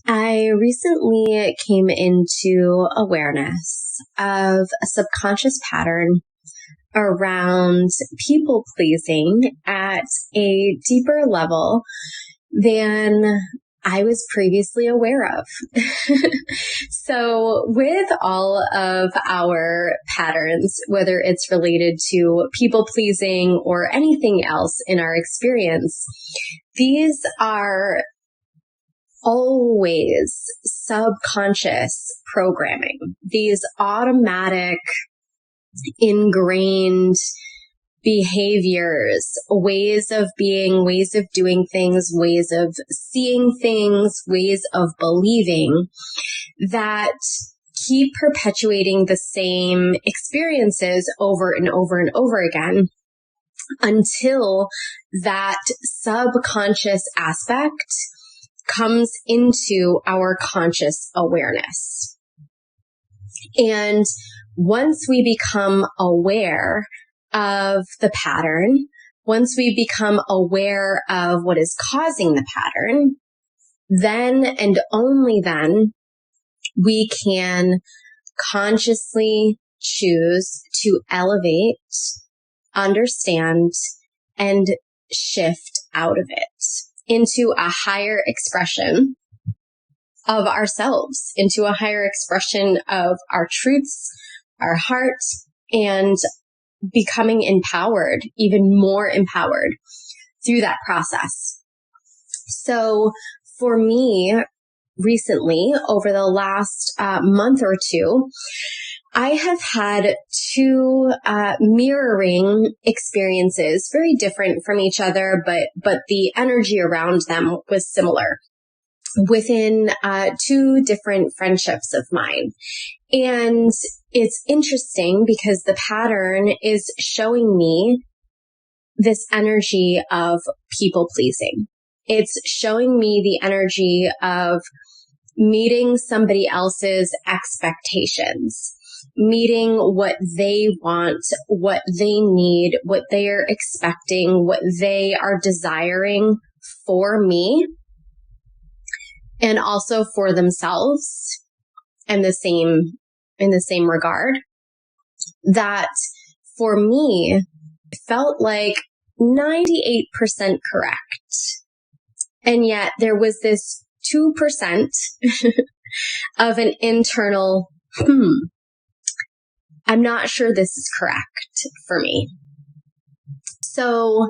I recently came into awareness of a subconscious pattern around people pleasing at a deeper level than I was previously aware of. So with all of our patterns, whether it's related to people pleasing or anything else in our experience, these are always subconscious programming, these automatic, ingrained behaviors, ways of being, ways of doing things, ways of seeing things, ways of believing that keep perpetuating the same experiences over and over and over again until that subconscious aspect comes into our conscious awareness. And once we become aware of the pattern, once we become aware of what is causing the pattern, then and only then we can consciously choose to elevate, understand, and shift out of it into a higher expression of ourselves, into a higher expression of our truths, our heart, and becoming empowered, even more empowered through that process. So for me, recently, over the last month or two, I have had two mirroring experiences, very different from each other, but the energy around them was similar within two different friendships of mine. And it's interesting because the pattern is showing me this energy of people pleasing. It's showing me the energy of meeting somebody else's expectations, meeting what they want, what they need, what they are expecting, what they are desiring for me, and also for themselves, and in the same regard. That for me felt like 98% correct. And yet there was this 2% of an internal, I'm not sure this is correct for me. So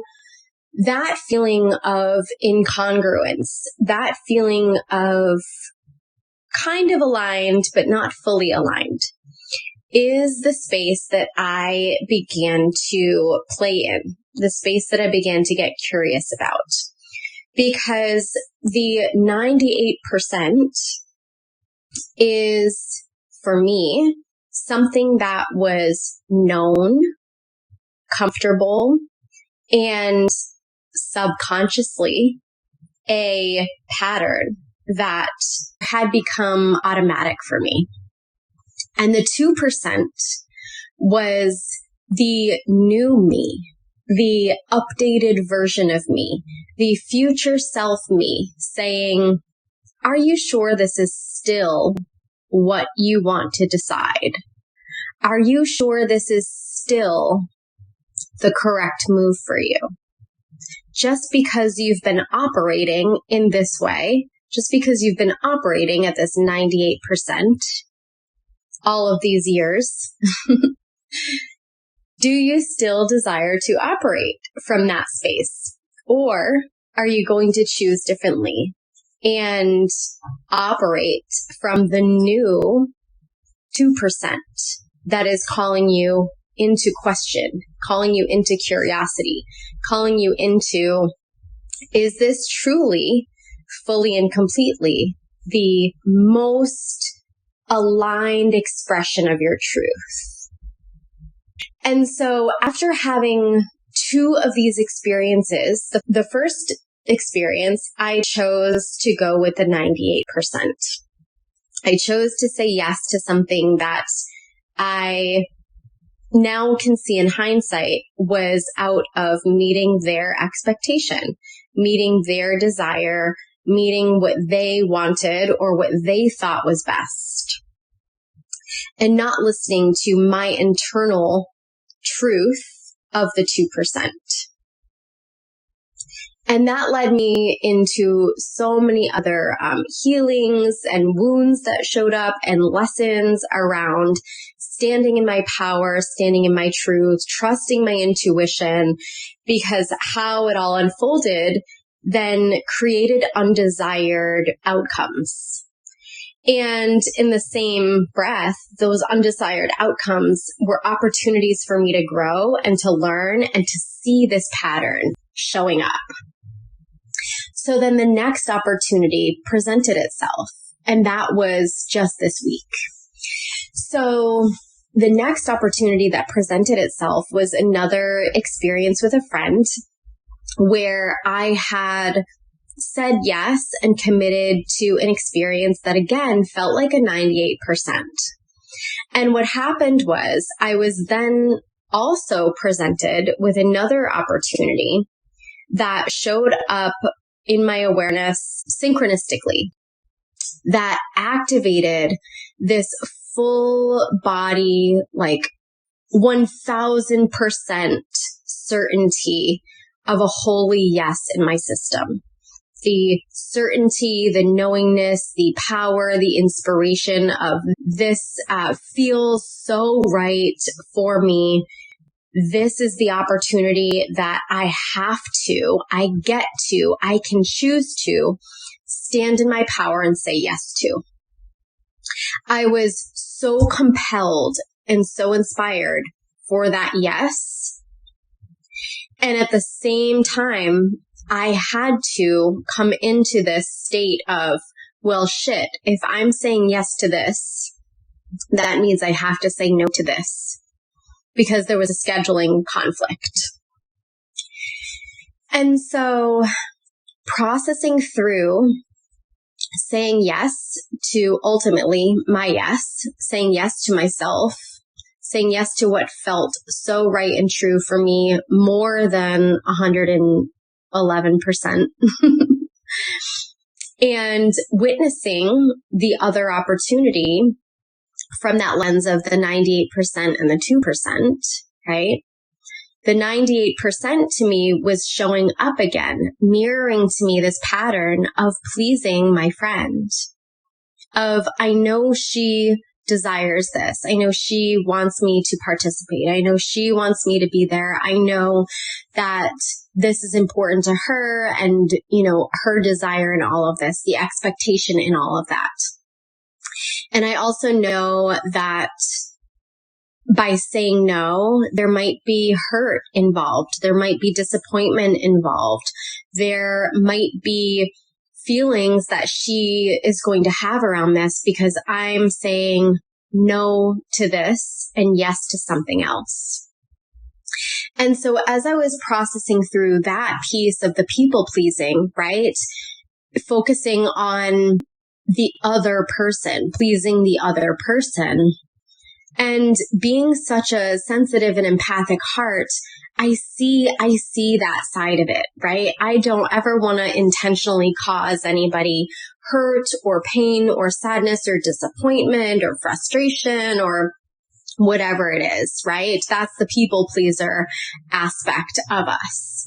that feeling of incongruence, that feeling of kind of aligned, but not fully aligned, is the space that I began to play in, the space that I began to get curious about. Because the 98% is, for me, something that was known, comfortable, and subconsciously a pattern that had become automatic for me. And the 2% was the new me, the updated version of me, the future self me saying, are you sure this is still what you want to decide? Are you sure this is still the correct move for you? Just because you've been operating in this way, just because you've been operating at this 98% all of these years, do you still desire to operate from that space? Or are you going to choose differently and operate from the new 2% that is calling you into question, calling you into curiosity, calling you into, is this truly, fully and completely the most aligned expression of your truth? And so after having two of these experiences, the first experience, I chose to go with the 98%. I chose to say yes to something that I now can see in hindsight was out of meeting their expectation, meeting their desire, meeting what they wanted or what they thought was best, and not listening to my internal truth of the 2%. And that led me into so many other healings and wounds that showed up and lessons around standing in my power, standing in my truth, trusting my intuition, because how it all unfolded then created undesired outcomes. And in the same breath, those undesired outcomes were opportunities for me to grow and to learn and to see this pattern showing up. So then the next opportunity presented itself, and that was just this week. So the next opportunity that presented itself was another experience with a friend where I had said yes and committed to an experience that again felt like a 98%. And what happened was I was then also presented with another opportunity that showed up in my awareness synchronistically, that activated this full body, like 1000% certainty of a holy yes in my system. The certainty, the knowingness, the power, the inspiration of this feels so right for me. This is the opportunity that I can choose to stand in my power and say yes to. I was so compelled and so inspired for that yes. And at the same time, I had to come into this state of, well, shit, if I'm saying yes to this, that means I have to say no to this, because there was a scheduling conflict. And so processing through saying yes to ultimately my yes, saying yes to myself, saying yes to what felt so right and true for me more than 111%. And witnessing the other opportunity from that lens of the 98% and the 2%, right? The 98% to me was showing up again, mirroring to me this pattern of pleasing my friend, of I know she desires this. I know she wants me to participate. I know she wants me to be there. I know that this is important to her and, her desire in all of this, the expectation in all of that. And I also know that by saying no, there might be hurt involved. There might be disappointment involved. There might be feelings that she is going to have around this because I'm saying no to this and yes to something else. And so as I was processing through that piece of the people pleasing, right, focusing on the other person, pleasing the other person, and being such a sensitive and empathic heart, I see that side of it, right? I don't ever want to intentionally cause anybody hurt or pain or sadness or disappointment or frustration or whatever it is, right? That's the people pleaser aspect of us.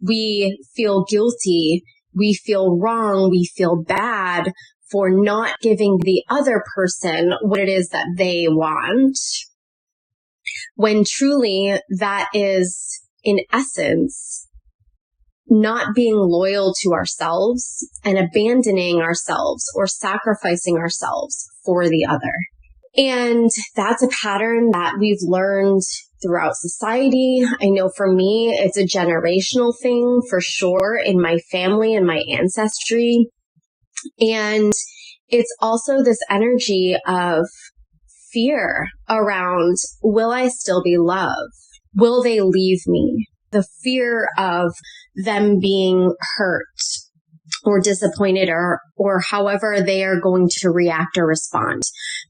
We feel guilty. We feel wrong. We feel bad for not giving the other person what it is that they want, when truly that is, in essence, not being loyal to ourselves and abandoning ourselves or sacrificing ourselves for the other. And that's a pattern that we've learned throughout society. I know for me, it's a generational thing for sure in my family and my ancestry. And it's also this energy of fear around, will I still be loved? Will they leave me? The fear of them being hurt or disappointed or however they are going to react or respond.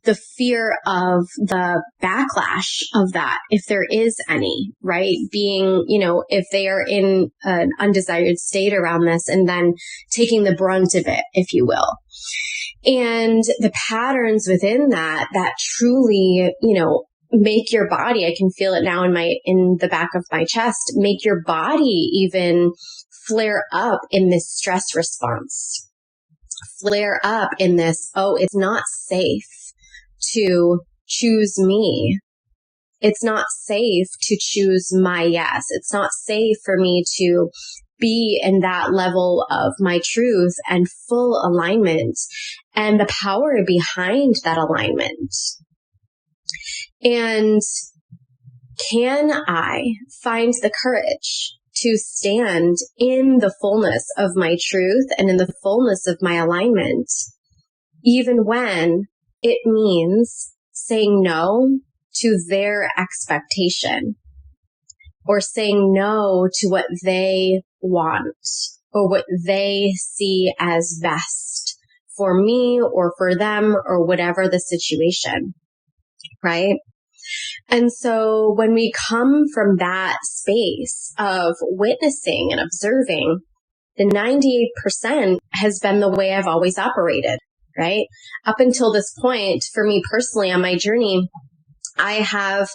The fear of the backlash of that, if there is any, right? Being, if they are in an undesired state around this and then taking the brunt of it, if you will. And the patterns within that truly, make your body, I can feel it now in the back of my chest, make your body even flare up in this stress response, flare up in this, oh, it's not safe to choose me. It's not safe to choose my yes. It's not safe for me to be in that level of my truth and full alignment and the power behind that alignment. And can I find the courage to stand in the fullness of my truth and in the fullness of my alignment, even when it means saying no to their expectation or saying no to what they want or what they see as best for me or for them or whatever the situation, right? And so when we come from that space of witnessing and observing, the 98% has been the way I've always operated, right? Up until this point, for me personally on my journey, I have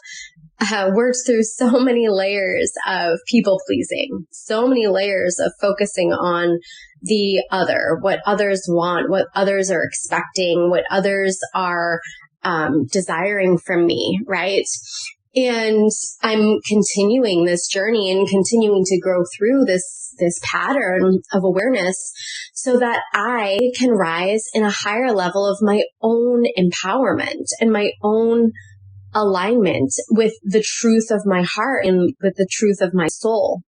worked through so many layers of people pleasing, so many layers of focusing on the other, what others want, what others are expecting, what others are desiring from me, right? And I'm continuing this journey and continuing to grow through this pattern of awareness so that I can rise in a higher level of my own empowerment and my own alignment with the truth of my heart and with the truth of my soul.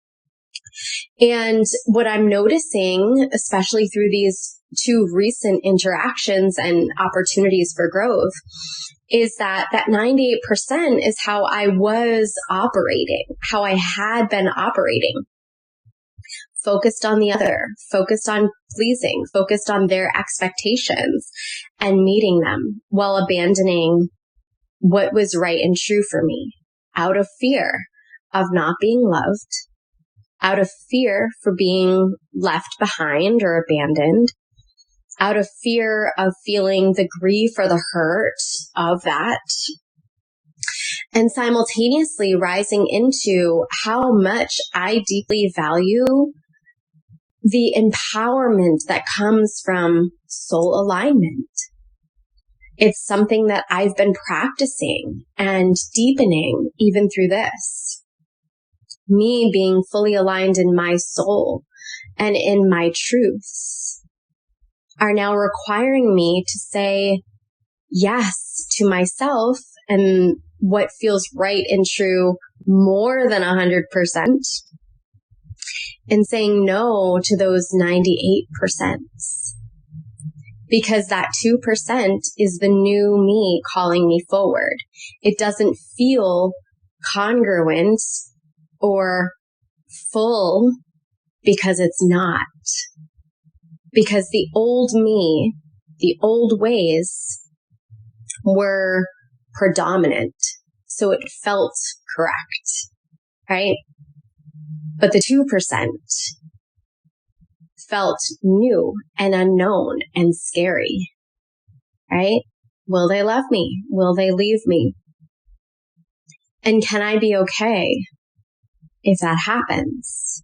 And what I'm noticing, especially through these two recent interactions and opportunities for growth, is that 98% is how I was operating, how I had been operating. Focused on the other, focused on pleasing, focused on their expectations and meeting them while abandoning what was right and true for me out of fear of not being loved, out of fear for being left behind or abandoned, out of fear of feeling the grief or the hurt of that, and simultaneously rising into how much I deeply value the empowerment that comes from soul alignment. It's something that I've been practicing and deepening even through this. Me being fully aligned in my soul and in my truths are now requiring me to say yes to myself and what feels right and true more than 100%, and saying no to those 98%. Because that 2% is the new me calling me forward. It doesn't feel congruent or full because it's not. Because the old me, the old ways were predominant. So it felt correct, right? But the 2% felt new and unknown and scary, right? Will they love me? Will they leave me? And can I be okay if that happens,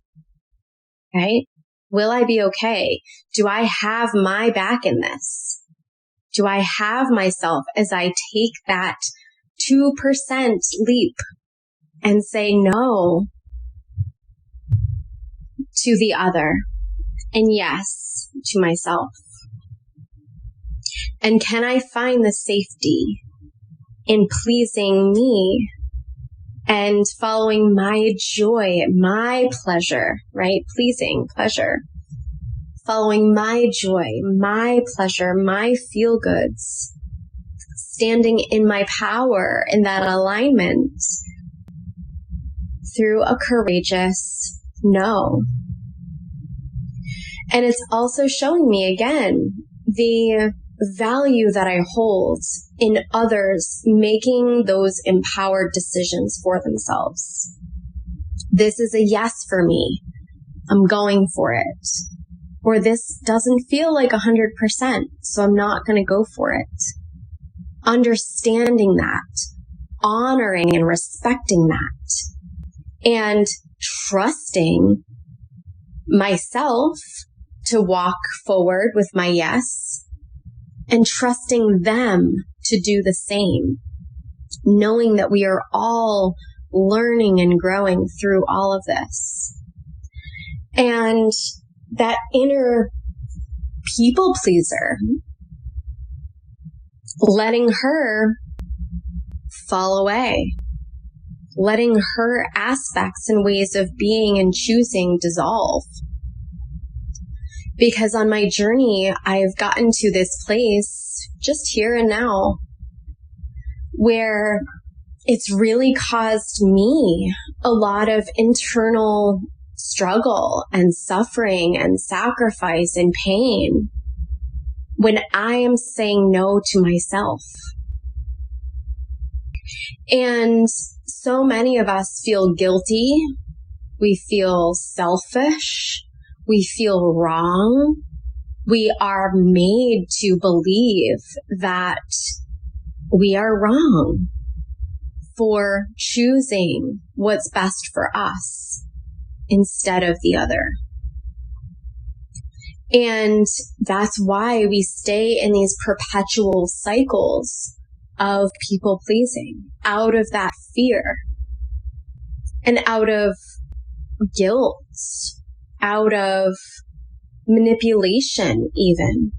right? Will I be okay? Do I have my back in this? Do I have myself as I take that 2% leap and say no to the other and yes to myself? And can I find the safety in pleasing me and following my joy, my pleasure, right? Pleasing, pleasure. Following my joy, my pleasure, my feel goods. Standing in my power in that alignment through a courageous no. And it's also showing me again the value that I hold in others making those empowered decisions for themselves. This is a yes for me. I'm going for it. Or this doesn't feel like 100%, so I'm not going to go for it. Understanding that, honoring and respecting that, and trusting myself to walk forward with my yes, and trusting them to do the same, knowing that we are all learning and growing through all of this. And that inner people pleaser, letting her fall away, letting her aspects and ways of being and choosing dissolve. Because on my journey, I've gotten to this place just here and now where it's really caused me a lot of internal struggle and suffering and sacrifice and pain when I am saying no to myself. And so many of us feel guilty. We feel selfish. We feel wrong. We are made to believe that we are wrong for choosing what's best for us instead of the other. And that's why we stay in these perpetual cycles of people pleasing out of that fear and out of guilt, out of manipulation even,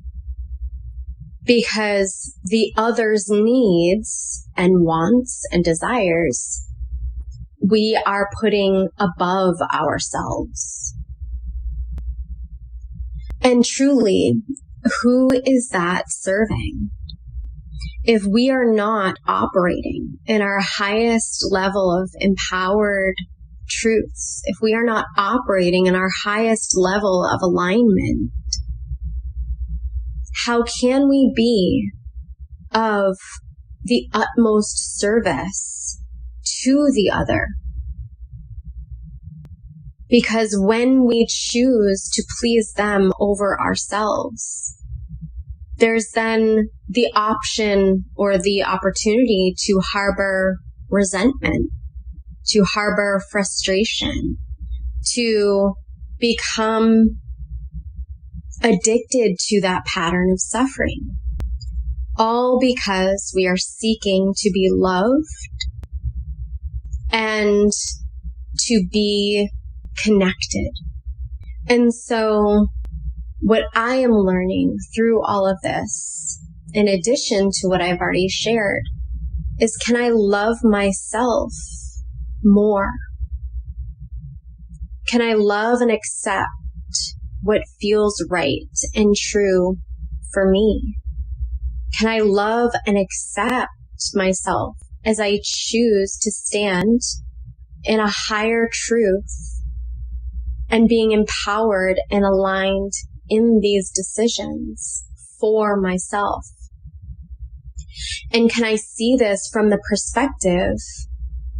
because the other's needs and wants and desires we are putting above ourselves. And truly, who is that serving? If we are not operating in our highest level of empowered truths, if we are not operating in our highest level of alignment, how can we be of the utmost service to the other? Because when we choose to please them over ourselves, there's then the option or the opportunity to harbor resentment, to harbor frustration, to become addicted to that pattern of suffering, all because we are seeking to be loved and to be connected. And so what I am learning through all of this, in addition to what I've already shared, is can I love myself more? Can I love and accept what feels right and true for me? Can I love and accept myself as I choose to stand in a higher truth and being empowered and aligned in these decisions for myself? And can I see this from the perspective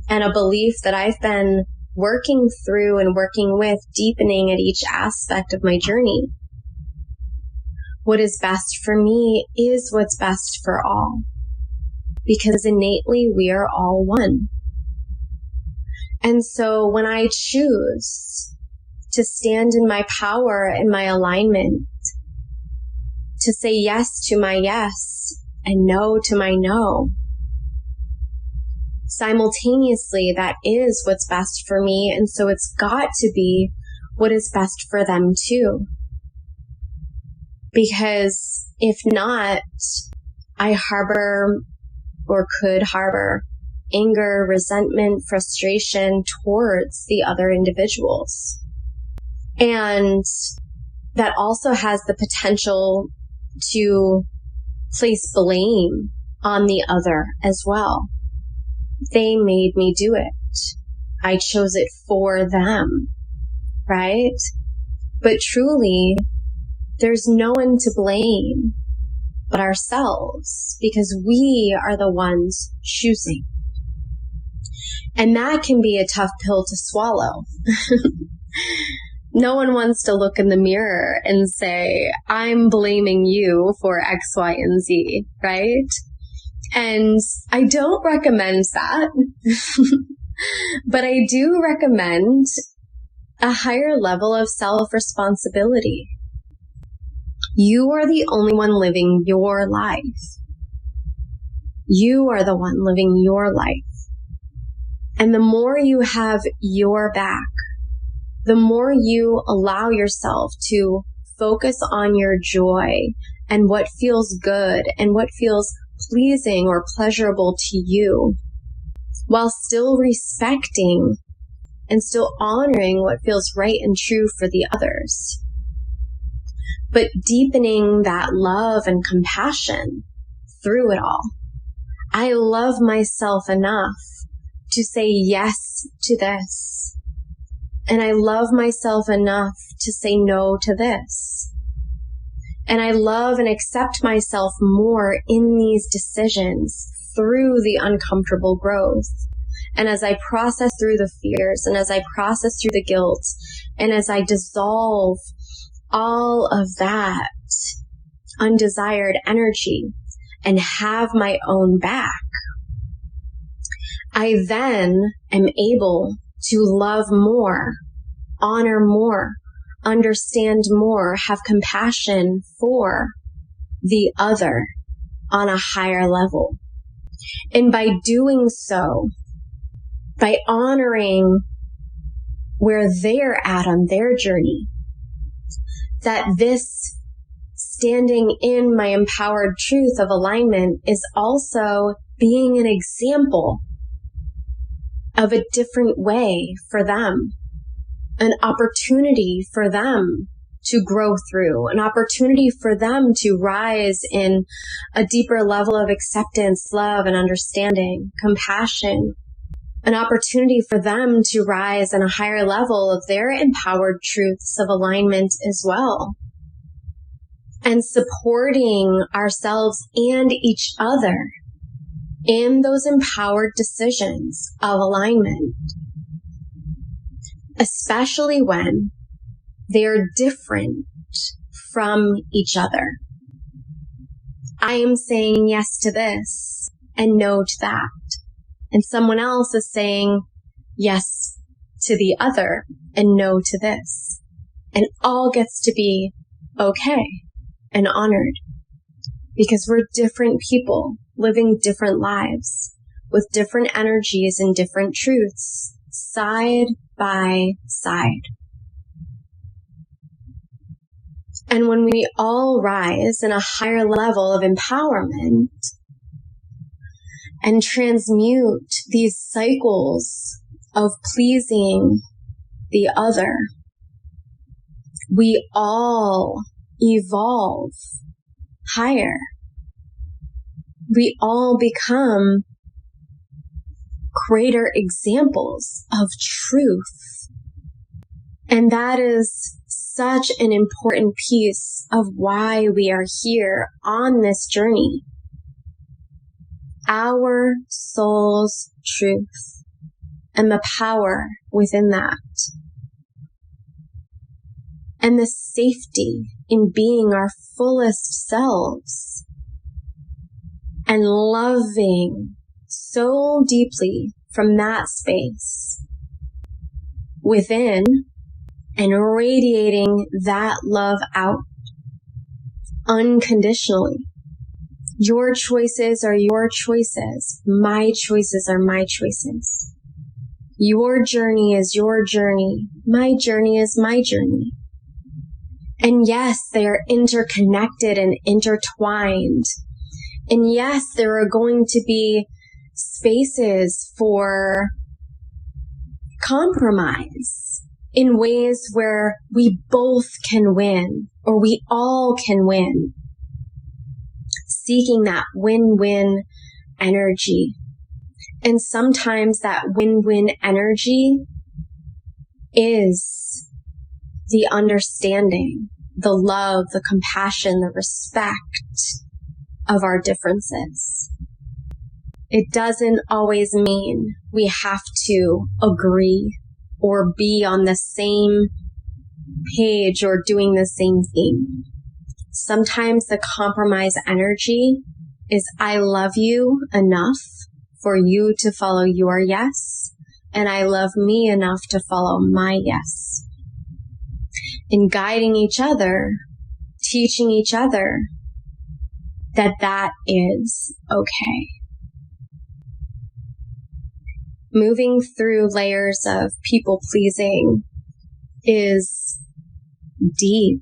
and a belief that I've been working through and working with, deepening at each aspect of my journey? What is best for me is what's best for all, because innately we are all one. And so when I choose to stand in my power and my alignment, to say yes to my yes and no to my no, simultaneously, that is what's best for me. And so it's got to be what is best for them too. Because if not, I harbor or could harbor anger, resentment, frustration towards the other individuals. And that also has the potential to place blame on the other as well. They made me do it. I chose it for them, right? But truly, There's no one to blame but ourselves, because we are the ones choosing. And that can be a tough pill to swallow. No one wants to look in the mirror and say, I'm blaming you for X, Y, and Z, right? And I don't recommend that, but I do recommend a higher level of self-responsibility. You are the only one living your life. You are the one living your life. And the more you have your back, the more you allow yourself to focus on your joy and what feels good and what feels pleasing or pleasurable to you, while still respecting and still honoring what feels right and true for the others, but deepening that love and compassion through it all. I love myself enough to say yes to this. And I love myself enough to say no to this. And I love and accept myself more in these decisions through the uncomfortable growth. And as I process through the fears, and as I process through the guilt, and as I dissolve all of that undesired energy and have my own back, I then am able to love more, honor more, understand more, have compassion for the other on a higher level. And by doing so, by honoring where they're at on their journey, that this standing in my empowered truth of alignment is also being an example of a different way for them, an opportunity for them to grow through, an opportunity for them to rise in a deeper level of acceptance, love, and understanding, compassion, an opportunity for them to rise in a higher level of their empowered truths of alignment as well. And supporting ourselves and each other in those empowered decisions of alignment, especially when they're different from each other. I am saying yes to this and no to that. And someone else is saying yes to the other and no to this. And all gets to be okay and honored, because we're different people living different lives with different energies and different truths side by side. And when we all rise in a higher level of empowerment and transmute these cycles of pleasing the other, we all evolve higher. We all become greater examples of truth. And that is such an important piece of why we are here on this journey. Our soul's truth and the power within that. And the safety in being our fullest selves and loving so deeply from that space within and radiating that love out unconditionally. Your choices are your choices. My choices are my choices. Your journey is your journey. My journey is my journey. And yes, they are interconnected and intertwined. And yes, there are going to be spaces for compromise in ways where we both can win, or we all can win. Seeking that win-win energy. And sometimes that win-win energy is the understanding the love, the compassion, the respect of our differences. It doesn't always mean we have to agree or be on the same page or doing the same thing. Sometimes the compromise energy is I love you enough for you to follow your yes, and I love me enough to follow my yes. In guiding each other, teaching each other that is okay. Moving through layers of people pleasing is deep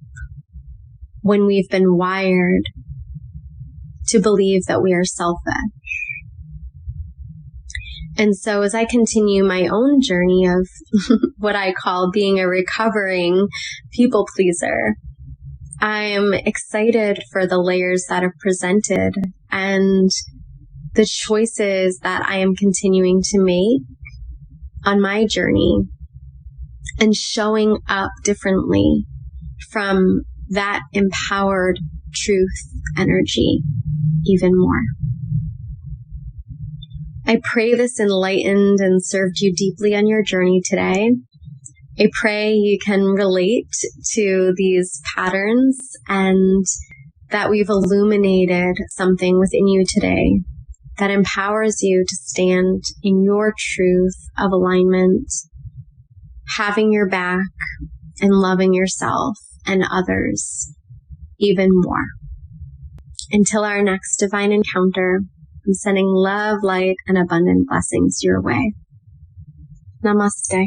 when we've been wired to believe that we are selfish. And so as I continue my own journey of what I call being a recovering people pleaser, I'm excited for the layers that are presented and the choices that I am continuing to make on my journey and showing up differently from that empowered truth energy even more. I pray this enlightened and served you deeply on your journey today. I pray you can relate to these patterns and that we've illuminated something within you today that empowers you to stand in your truth of alignment, having your back, and loving yourself and others even more. Until our next divine encounter, I'm sending love, light, and abundant blessings your way. Namaste.